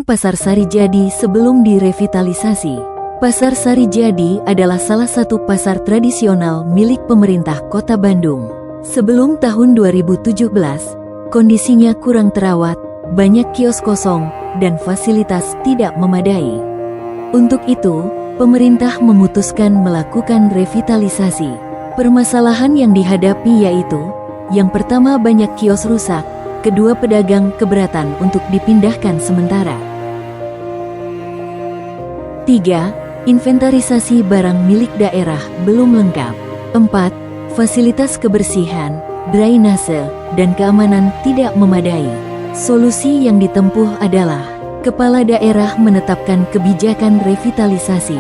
Pasar Sarijadi sebelum direvitalisasi. Pasar Sarijadi adalah salah satu pasar tradisional milik pemerintah Kota Bandung. Sebelum tahun 2017, kondisinya kurang terawat, banyak kios kosong, dan fasilitas tidak memadai. Untuk itu, pemerintah memutuskan melakukan revitalisasi. Permasalahan yang dihadapi yaitu, yang pertama banyak kios rusak, kedua pedagang keberatan untuk dipindahkan sementara. 3. Inventarisasi barang milik daerah belum lengkap. 4. Fasilitas kebersihan, drainase, dan keamanan tidak memadai. Solusi yang ditempuh adalah Kepala Daerah menetapkan kebijakan revitalisasi.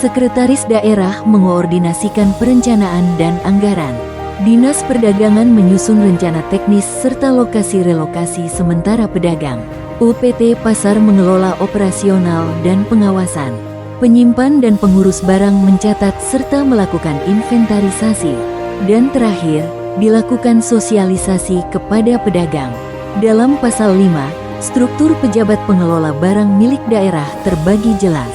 Sekretaris Daerah mengoordinasikan perencanaan dan anggaran. Dinas Perdagangan menyusun rencana teknis serta lokasi relokasi sementara pedagang. UPT Pasar mengelola operasional dan pengawasan. Penyimpan dan pengurus barang mencatat serta melakukan inventarisasi. Dan terakhir, dilakukan sosialisasi kepada pedagang. Dalam Pasal 5, struktur pejabat pengelola barang milik daerah terbagi jelas.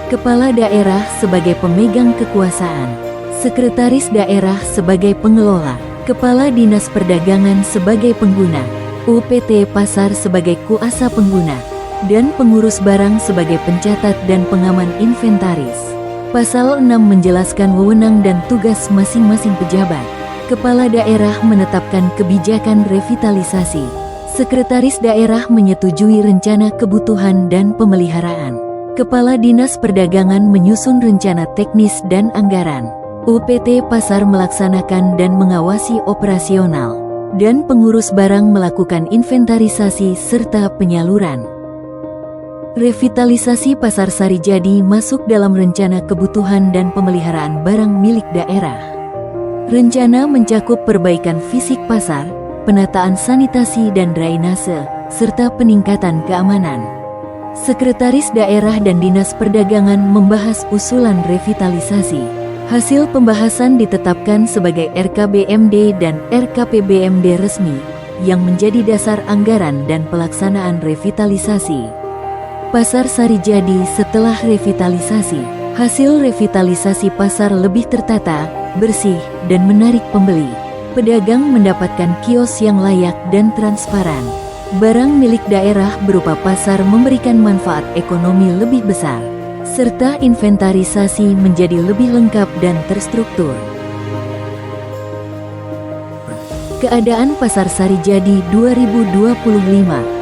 Kepala Daerah sebagai pemegang kekuasaan, Sekretaris Daerah sebagai pengelola, Kepala Dinas Perdagangan sebagai pengguna, UPT Pasar sebagai kuasa pengguna, dan pengurus barang sebagai pencatat dan pengaman inventaris. Pasal 6 menjelaskan wewenang dan tugas masing-masing pejabat. Kepala Daerah menetapkan kebijakan revitalisasi. Sekretaris Daerah menyetujui rencana kebutuhan dan pemeliharaan. Kepala Dinas Perdagangan menyusun rencana teknis dan anggaran. UPT Pasar melaksanakan dan mengawasi operasional, dan pengurus barang melakukan inventarisasi serta penyaluran. Revitalisasi Pasar Sarijadi masuk dalam rencana kebutuhan dan pemeliharaan barang milik daerah. Rencana mencakup perbaikan fisik pasar, penataan sanitasi dan drainase, serta peningkatan keamanan. Sekretaris Daerah dan Dinas Perdagangan membahas usulan revitalisasi. Hasil pembahasan ditetapkan sebagai RKBMD dan RKPBMD resmi, yang menjadi dasar anggaran dan pelaksanaan revitalisasi. Pasar Sarijadi setelah revitalisasi. Hasil revitalisasi pasar lebih tertata, bersih, dan menarik pembeli. Pedagang mendapatkan kios yang layak dan transparan. Barang milik daerah berupa pasar memberikan manfaat ekonomi lebih besar, serta inventarisasi menjadi lebih lengkap dan terstruktur. Keadaan Pasar Sarijadi 2025.